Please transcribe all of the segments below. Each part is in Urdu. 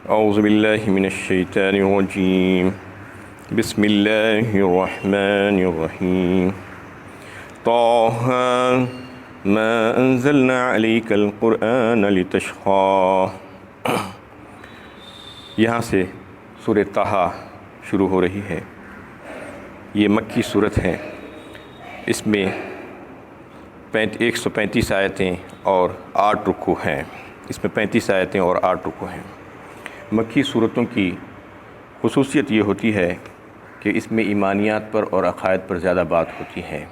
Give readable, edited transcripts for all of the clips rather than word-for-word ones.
اعوذ باللہ من الشیطان الرجیم بسم اللہ الرحمن الرحیم طٰ ما انزلنا علیک القرآن لتشقى۔ یہاں سے سورہ طٰ شروع ہو رہی ہے۔ یہ مکی صورت ہے۔ اس میں 135 آیتیں اور 8 رکوع ہیں۔ اس میں 35 آیتیں اور 8 رکوع ہیں۔ مکی صورتوں کی خصوصیت یہ ہوتی ہے کہ اس میں ایمانیات پر اور عقائد پر زیادہ بات ہوتی ہے،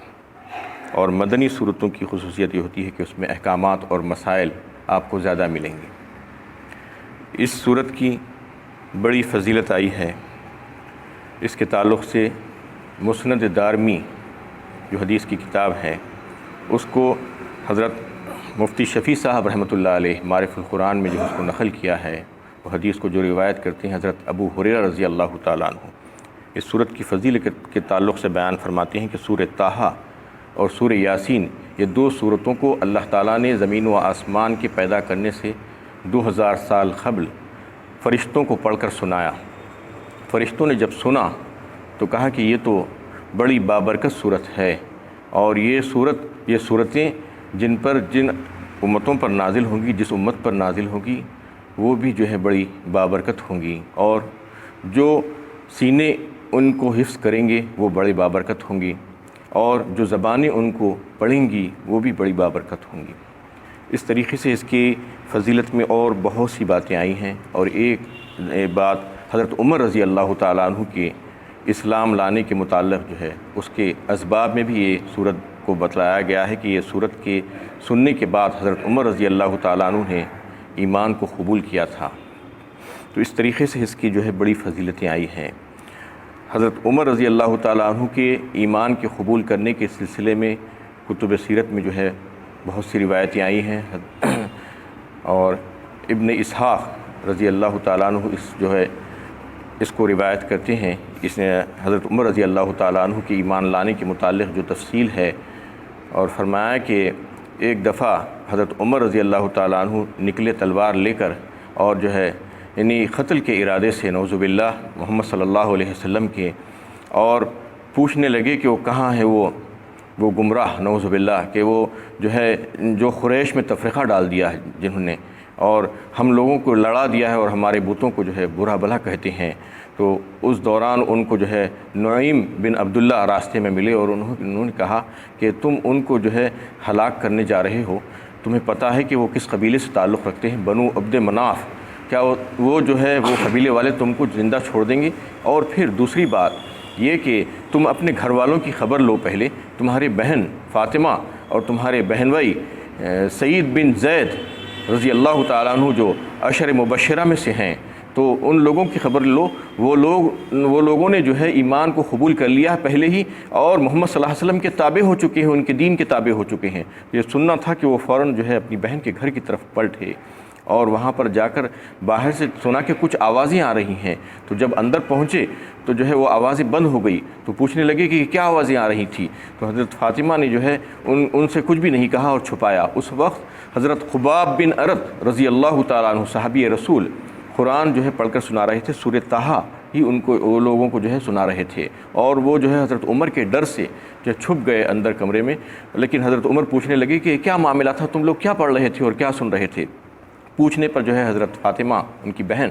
اور مدنی صورتوں کی خصوصیت یہ ہوتی ہے کہ اس میں احکامات اور مسائل آپ کو زیادہ ملیں گے۔ اس صورت کی بڑی فضیلت آئی ہے۔ اس کے تعلق سے مسند دارمی جو حدیث کی کتاب ہے، اس کو حضرت مفتی شفیع صاحب رحمۃ اللہ علیہ معارف القرآن میں جو اس کو نقل کیا ہے، وہ حدیث کو جو روایت کرتے ہیں حضرت ابو ہریرہ رضی اللہ تعالیٰ عنہ، اس صورت کی فضیلت کے تعلق سے بیان فرماتے ہیں کہ سورہ طٰ اور سورہ یاسین، یہ 2 صورتوں کو اللہ تعالیٰ نے زمین و آسمان کے پیدا کرنے سے 2000 سال قبل فرشتوں کو پڑھ کر سنایا۔ فرشتوں نے جب سنا تو کہا کہ یہ تو بڑی بابرکت صورت ہے، اور یہ صورتیں جن امتوں پر نازل ہوں گی، جس امت پر نازل ہوگی وہ بھی جو ہے بڑی بابرکت ہوں گی، اور جو سینے ان کو حفظ کریں گے وہ بڑی بابرکت ہوں گی، اور جو زبانیں ان کو پڑھیں گی وہ بھی بڑی بابرکت ہوں گی۔ اس طریقے سے اس کی فضیلت میں اور بہت سی باتیں آئی ہیں، اور ایک بات حضرت عمر رضی اللہ تعالیٰ عنہ کے اسلام لانے کے متعلق جو ہے اس کے اسباب میں بھی یہ صورت کو بتلایا گیا ہے کہ یہ صورت کے سننے کے بعد حضرت عمر رضی اللہ تعالیٰ عنہ نے ایمان کو قبول کیا تھا۔ تو اس طریقے سے اس کی جو ہے بڑی فضیلتیں آئی ہیں۔ حضرت عمر رضی اللہ تعالیٰ عنہ کے ایمان کے قبول کرنے کے سلسلے میں کتب سیرت میں جو ہے بہت سی روایتیں آئی ہیں، اور ابن اسحاق رضی اللہ تعالیٰ عنہ اس کو روایت کرتے ہیں۔ اس نے حضرت عمر رضی اللہ تعالیٰ عنہ کے ایمان لانے کے متعلق جو تفصیل ہے، اور فرمایا کہ ایک دفعہ حضرت عمر رضی اللہ تعالیٰ عنہ نکلے تلوار لے کر، اور جو ہے یعنی قتل کے ارادے سے نعوذ باللہ محمد صلی اللہ علیہ وسلم کے، اور پوچھنے لگے کہ وہ کہاں ہے وہ گمراہ نعوذ باللہ، کہ وہ جو قریش میں تفرقہ ڈال دیا ہے جنہوں نے، اور ہم لوگوں کو لڑا دیا ہے اور ہمارے بتوں کو جو ہے برا بھلا کہتے ہیں۔ تو اس دوران ان کو جو ہے نعیم بن عبداللہ راستے میں ملے، اور انہوں نے کہا کہ تم ان کو جو ہے ہلاک کرنے جا رہے ہو، تمہیں پتہ ہے کہ وہ کس قبیلے سے تعلق رکھتے ہیں؟ بنو عبد مناف۔ کیا وہ جو ہے وہ قبیلے والے تم کو زندہ چھوڑ دیں گے؟ اور پھر دوسری بات یہ کہ تم اپنے گھر والوں کی خبر لو پہلے، تمہارے بہن فاطمہ اور تمہارے بہن بھائی سعید بن زید رضی اللہ تعالیٰ عنہ جو عشر مبشرہ میں سے ہیں، تو ان لوگوں کی خبر لو۔ وہ لوگوں نے جو ہے ایمان کو قبول کر لیا پہلے ہی، اور محمد صلی اللہ علیہ وسلم کے تابع ہو چکے ہیں، ان کے دین کے تابع ہو چکے ہیں۔ یہ سننا تھا کہ وہ فوراً جو ہے اپنی بہن کے گھر کی طرف پلٹے، اور وہاں پر جا کر باہر سے سنا کہ کچھ آوازیں آ رہی ہیں۔ تو جب اندر پہنچے تو جو ہے وہ آوازیں بند ہو گئی، تو پوچھنے لگے کہ کیا آوازیں آ رہی تھیں؟ تو حضرت فاطمہ نے جو ہے ان سے کچھ بھی نہیں کہا اور چھپایا۔ اس وقت حضرت خباب بن ارت رضی اللہ تعالیٰ عنہ صحابی رسول قرآن جو ہے پڑھ کر سنا رہے تھے، سورہ طٰ ہی وہ لوگوں کو جو ہے سنا رہے تھے، اور وہ جو ہے حضرت عمر کے ڈر سے جو چھپ گئے اندر کمرے میں۔ لیکن حضرت عمر پوچھنے لگے کہ کیا معاملہ تھا، تم لوگ کیا پڑھ رہے تھے اور کیا سن رہے تھے؟ پوچھنے پر جو ہے حضرت فاطمہ ان کی بہن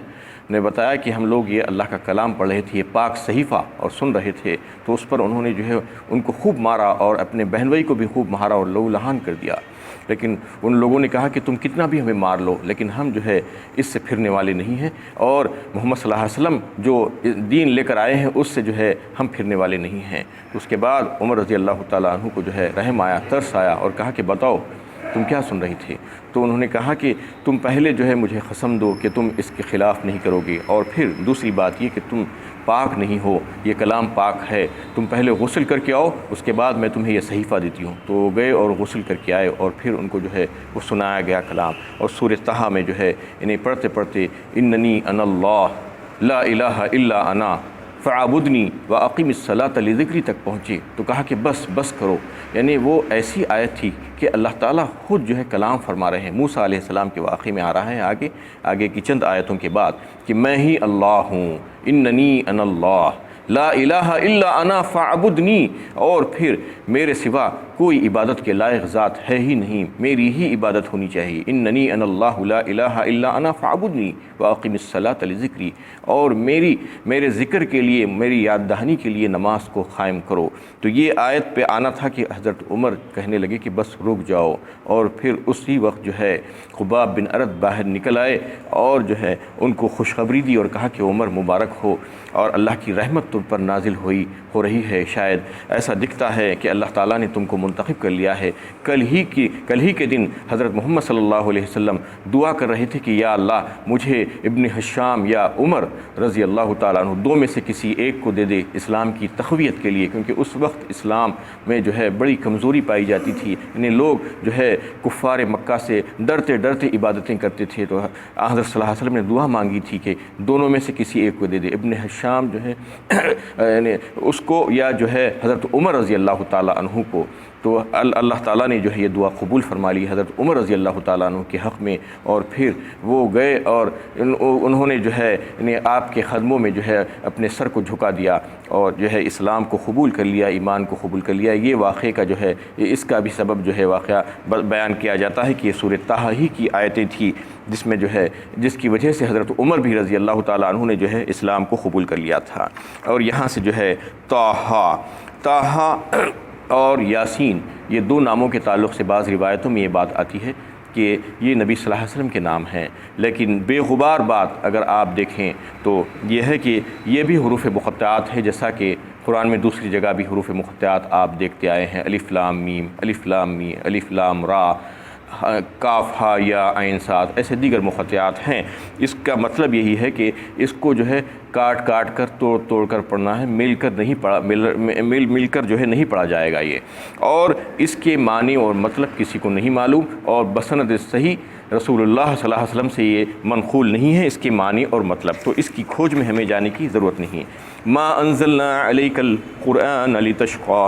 نے بتایا کہ ہم لوگ یہ اللہ کا کلام پڑھ رہے تھے، یہ پاک صحیفہ، اور سن رہے تھے۔ تو اس پر انہوں نے جو ہے ان کو خوب مارا، اور اپنے بہن بھائی کو بھی خوب مارا اور لہو لہان کر دیا۔ لیکن ان لوگوں نے کہا کہ تم کتنا بھی ہمیں مار لو، لیکن ہم جو ہے اس سے پھرنے والے نہیں ہیں، اور محمد صلی اللہ علیہ وسلم جو دین لے کر آئے ہیں اس سے جو ہے ہم پھرنے والے نہیں ہیں۔ اس کے بعد عمر رضی اللہ تعالیٰ عنہ کو جو ہے رحم آیا، ترس آیا، اور کہا کہ بتاؤ تم کیا سن رہی تھی؟ تو انہوں نے کہا کہ تم پہلے جو ہے مجھے قسم دو کہ تم اس کے خلاف نہیں کرو گے، اور پھر دوسری بات یہ کہ تم پاک نہیں ہو، یہ کلام پاک ہے، تم پہلے غسل کر کے آؤ، اس کے بعد میں تمہیں یہ صحیفہ دیتی ہوں۔ تو وہ گئے اور غسل کر کے آئے، اور پھر ان کو جو ہے وہ سنایا گیا کلام۔ اور سورہ طٰ میں جو ہے انہیں پڑھتے پڑھتے اننی انا اللہ لا الہ الا انا فعبدنی واقم الصلاۃ لذکری تک پہنچے تو کہا کہ بس کرو، یعنی وہ ایسی آیت تھی کہ اللہ تعالیٰ خود جو ہے کلام فرما رہے ہیں۔ موسیٰ علیہ السلام کے واقعے میں آ رہا ہے آگے کی چند آیتوں کے بعد کہ میں ہی اللہ ہوں، اننی انا اللہ لا الہ الا انا فاعبدنی، اور پھر میرے سوا کوئی عبادت کے لائق ذات ہے ہی نہیں، میری ہی عبادت ہونی چاہیے۔ اننی انا اللہ لا الہ الا انا فاعبدنی واقم الصلاۃ لذکری، اور میرے ذکر کے لیے، میری یاد دہانی کے لیے نماز کو قائم کرو۔ تو یہ آیت پہ آنا تھا کہ حضرت عمر کہنے لگے کہ بس رک جاؤ، اور پھر اسی وقت جو ہے خباب بن ارد باہر نکل آئے اور جو ہے ان کو خوشخبری دی اور کہا کہ عمر مبارک ہو، اور اللہ کی رحمت تم پر نازل ہو رہی ہے، شاید ایسا دکھتا ہے کہ اللہ تعالیٰ نے تم کو منتخب کر لیا ہے۔ کل ہی کے دن حضرت محمد صلی اللہ علیہ وسلم دعا کر رہے تھے کہ یا اللہ مجھے ابن حشام یا عمر رضی اللہ تعالیٰ عنہ دو میں سے کسی ایک کو دے دے اسلام کی تقویت کے لیے، کیونکہ اس وقت اسلام میں جو ہے بڑی کمزوری پائی جاتی تھی، یعنی لوگ جو ہے کفار مکہ سے ڈرتے عبادتیں کرتے تھے۔ تو حضرت صلی اللہ علیہ وسلم نے دعا مانگی تھی کہ دونوں میں سے کسی ایک کو دے دے، ابن حشام جو ہے یعنی اس کو، یا جو ہے حضرت عمر رضی اللہ تعالیٰ عنہ کو۔ تو اللہ تعالیٰ نے جو ہے یہ دعا قبول فرما لی حضرت عمر رضی اللہ تعالیٰ عنہ کے حق میں، اور پھر وہ گئے اور انہوں نے جو ہے یعنی آپ کے قدموں میں جو ہے اپنے سر کو جھکا دیا اور جو ہے اسلام کو قبول کر لیا، ایمان کو قبول کر لیا۔ یہ واقعے کا جو ہے اس کا بھی سبب جو ہے واقعہ بیان کیا جاتا ہے کہ یہ سورۃ طٰہٰ ہی کی آیتیں تھیں جس میں جو ہے جس کی وجہ سے حضرت عمر بھی رضی اللہ تعالیٰ عنہ نے جو ہے اسلام کو قبول کر لیا تھا۔ اور یہاں سے جو ہے طٰہٰ اور یاسین، یہ دو ناموں کے تعلق سے بعض روایتوں میں یہ بات آتی ہے کہ یہ نبی صلی اللہ علیہ وسلم کے نام ہیں، لیکن بے غبار بات اگر آپ دیکھیں تو یہ ہے کہ یہ بھی حروف مقطعات ہے، جیسا کہ قرآن میں دوسری جگہ بھی حروف مقطعات آپ دیکھتے آئے ہیں، الف لام میم، الف لام می، الف لام را، کاف ہا یا عین صاد، ایسے دیگر مقطعات ہیں۔ اس کا مطلب یہی ہے کہ اس کو جو ہے کاٹ کر توڑ کر پڑھنا ہے، مل کر جو ہے نہیں پڑھا جائے گا یہ، اور اس کے معنی اور مطلب کسی کو نہیں معلوم، اور بسند صحیح رسول اللہ صلی اللہ علیہ وسلم سے یہ منقول نہیں ہے اس کے معنی اور مطلب، تو اس کی کھوج میں ہمیں جانے کی ضرورت نہیں۔ ما انزلنا علیک القرآن لتشقى،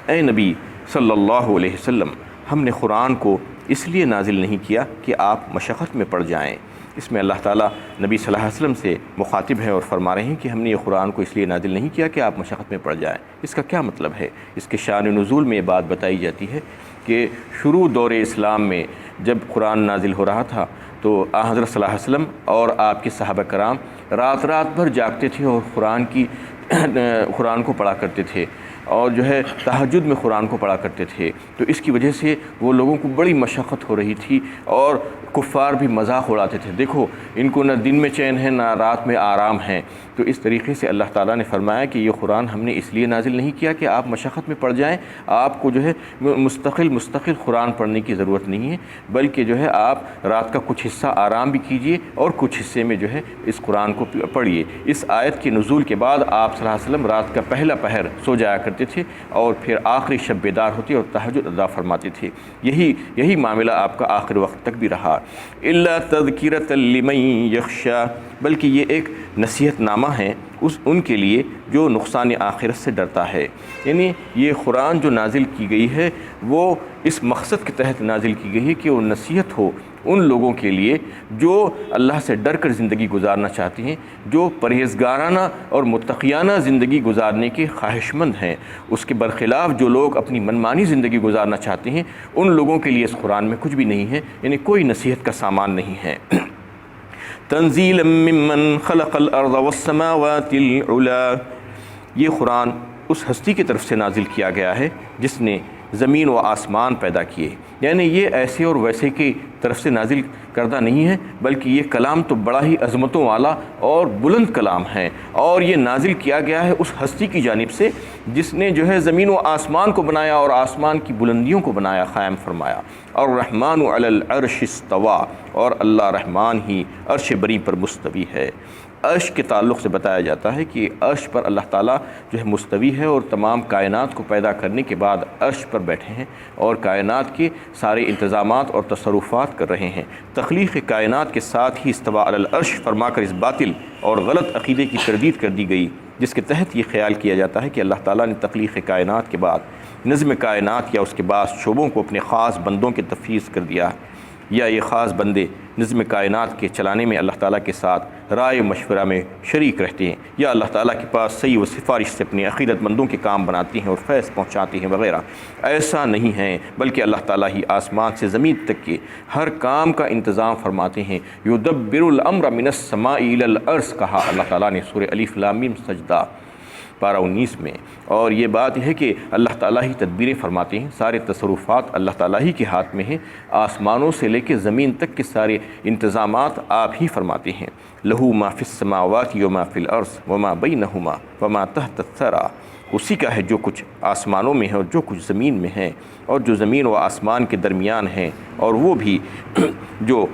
اے نبی صلی اللہ علیہ وسلم ہم نے قرآن کو اس لیے نازل نہیں کیا کہ آپ مشقت میں پڑ جائیں۔ اس میں اللہ تعالیٰ نبی صلی اللہ علیہ وسلم سے مخاطب ہے اور فرما رہے ہیں کہ ہم نے یہ قرآن کو اس لیے نازل نہیں کیا کہ آپ مشقت میں پڑ جائیں۔ اس کا کیا مطلب ہے؟ اس کے شان نزول میں یہ بات بتائی جاتی ہے کہ شروع دور اسلام میں جب قرآن نازل ہو رہا تھا تو حضرت صلی اللہ علیہ وسلم اور آپ کے صحابہ کرام رات بھر جاگتے تھے اور قرآن کو پڑھا کرتے تھے، اور جو ہے تہجد میں قرآن کو پڑھا کرتے تھے۔ تو اس کی وجہ سے وہ لوگوں کو بڑی مشقت ہو رہی تھی، اور کفار بھی مذاق اڑاتے تھے، دیکھو ان کو نہ دن میں چین ہے نہ رات میں آرام ہے۔ تو اس طریقے سے اللہ تعالیٰ نے فرمایا کہ یہ قرآن ہم نے اس لیے نازل نہیں کیا کہ آپ مشقت میں پڑ جائیں، آپ کو جو ہے مستقل قرآن پڑھنے کی ضرورت نہیں ہے، بلکہ جو ہے آپ رات کا کچھ حصہ آرام بھی کیجئے اور کچھ حصے میں جو ہے اس قرآن کو پڑھیے۔ اس آیت کے نزول کے بعد آپ صلی اللہ علیہ وسلم رات کا پہلا پہر سو جایا کرتے تھے اور پھر آخری شب بیدار ہوتے اور تہجد ادا فرماتے تھے۔ یہی معاملہ آپ کا آخر وقت تک بھی رہا۔ الا تذکرۃ لمن یخشی، بلکہ یہ ایک نصیحت نامہ ہے ان کے لیے جو نقصان آخرت سے ڈرتا ہے۔ یعنی یہ قرآن جو نازل کی گئی ہے وہ اس مقصد کے تحت نازل کی گئی ہے کہ وہ نصیحت ہو ان لوگوں کے لیے جو اللہ سے ڈر کر زندگی گزارنا چاہتے ہیں، جو پرہیزگارانہ اور متقیانہ زندگی گزارنے کے خواہش مند ہیں۔ اس کے برخلاف جو لوگ اپنی منمانی زندگی گزارنا چاہتے ہیں ان لوگوں کے لیے اس قرآن میں کچھ بھی نہیں ہے، یعنی کوئی نصیحت کا سامان نہیں ہے۔ تنزیلا ممن خلق الارض والسماوات العلا، یہ قرآن اس ہستی کی طرف سے نازل کیا گیا ہے جس نے زمین و آسمان پیدا کیے، یعنی یہ ایسے اور ویسے کی طرف سے نازل کردہ نہیں ہے، بلکہ یہ کلام تو بڑا ہی عظمتوں والا اور بلند کلام ہے، اور یہ نازل کیا گیا ہے اس ہستی کی جانب سے جس نے جو ہے زمین و آسمان کو بنایا اور آسمان کی بلندیوں کو بنایا، قائم فرمایا۔ الرحمن علی العرش استوى، اور اللہ رحمان ہی عرش بری پر مستوی ہے۔ عرش کے تعلق سے بتایا جاتا ہے کہ عرش پر اللہ تعالیٰ جو ہے مستوی ہے اور تمام کائنات کو پیدا کرنے کے بعد عرش پر بیٹھے ہیں اور کائنات کے سارے انتظامات اور تصرفات کر رہے ہیں۔ تخلیق کائنات کے ساتھ ہی استویٰ علی العرش فرما کر اس باطل اور غلط عقیدے کی تردید کر دی گئی جس کے تحت یہ خیال کیا جاتا ہے کہ اللہ تعالیٰ نے تخلیق کائنات کے بعد نظم کائنات یا اس کے بعد شعبوں کو اپنے خاص بندوں کے تفویض کر دیا، یا یہ خاص بندے نظم کائنات کے چلانے میں اللہ تعالیٰ کے ساتھ رائے و مشورہ میں شریک رہتے ہیں، یا اللہ تعالیٰ کے پاس صحیح و سفارش سے اپنے عقیدت مندوں کے کام بناتے ہیں اور فیض پہنچاتے ہیں وغیرہ۔ ایسا نہیں ہے، بلکہ اللہ تعالیٰ ہی آسمان سے زمین تک کے ہر کام کا انتظام فرماتے ہیں۔ یدبر الامر من السماء الی الارض کہا اللہ تعالیٰ نے سورہ الف لام میم سجدہ پارہ 19 میں، اور یہ بات ہے کہ اللہ تعالیٰ ہی تدبیریں فرماتے ہیں، سارے تصرفات اللہ تعالیٰ ہی کے ہاتھ میں ہیں، آسمانوں سے لے کے زمین تک کے سارے انتظامات آپ ہی فرماتے ہیں۔ لہو ما فی السماوات وما فی الارض وما بینہما وما تحت الثری، اسی کا ہے جو کچھ آسمانوں میں ہے اور جو کچھ زمین میں ہے، اور جو زمین و آسمان کے درمیان ہیں، اور وہ بھی جو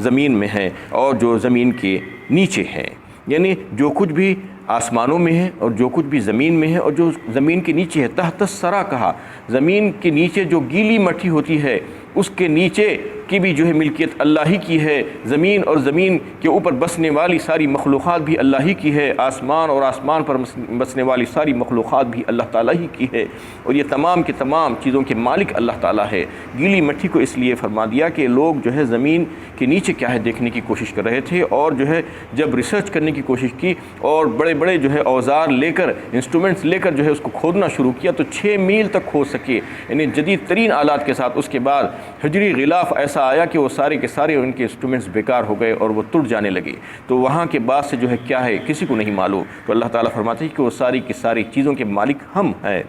زمین میں ہے اور جو زمین کے نیچے ہیں، یعنی جو کچھ بھی آسمانوں میں ہے اور جو کچھ بھی زمین میں ہے اور جو زمین کے نیچے ہے۔ تحت الثری کہا، زمین کے نیچے جو گیلی مٹی ہوتی ہے اس کے نیچے کی بھی جو ہے ملکیت اللہ ہی کی ہے، زمین اور زمین کے اوپر بسنے والی ساری مخلوقات بھی اللہ ہی کی ہے، آسمان اور آسمان پر بسنے والی ساری مخلوقات بھی اللہ تعالیٰ ہی کی ہے، اور یہ تمام کے تمام چیزوں کے مالک اللہ تعالیٰ ہے۔ گیلی مٹی کو اس لیے فرما دیا کہ لوگ جو ہے زمین کے نیچے کیا ہے دیکھنے کی کوشش کر رہے تھے، اور جو ہے جب ریسرچ کرنے کی کوشش کی اور بڑے بڑے جو ہے اوزار لے کر، انسٹرومنٹس لے کر جو ہے اس کو کھودنا شروع کیا تو 6 میل تک کھود سکے، یعنی جدید ترین آلات کے ساتھ۔ اس کے بعد حجری غلاف ایسا آیا کہ وہ سارے کے سارے ان کے انسٹرومنٹس بیکار ہو گئے اور وہ ٹوٹ جانے لگے، تو وہاں کے بعد سے جو ہے کیا ہے کسی کو نہیں معلوم، تو اللہ تعالیٰ فرماتے ہیں کہ وہ ساری کی ساری چیزوں کے مالک ہم ہیں۔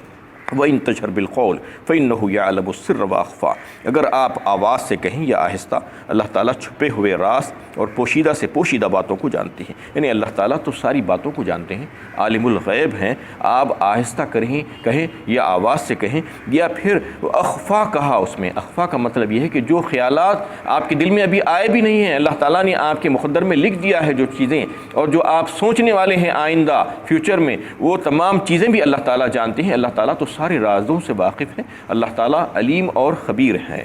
وَإِن تَجْهَرْ بِالْقَوْلِ فَإِنَّهُ يَعْلَمُ السِّرَّ وَأَخْفَى، اگر آپ آواز سے کہیں یا آہستہ، اللہ تعالیٰ چھپے ہوئے راز اور پوشیدہ سے پوشیدہ باتوں کو جانتے ہیں، یعنی اللہ تعالیٰ تو ساری باتوں کو جانتے ہیں، عالم الغیب ہیں۔ آپ آہستہ کہیں یا آواز سے کہیں، یا پھر اخفا کہا، اس میں اخفا کا مطلب یہ ہے کہ جو خیالات آپ کے دل میں ابھی آئے بھی نہیں ہیں، اللہ تعالیٰ نے آپ کے مقدر میں لکھ دیا ہے جو چیزیں، اور جو آپ سوچنے والے ہیں آئندہ فیوچر میں، وہ تمام چیزیں بھی اللہ تعالیٰ جانتے ہیں۔ اللہ تعالیٰ تو سارے رازوں سے واقف ہیں، اللہ تعالیٰ علیم اور خبیر ہیں۔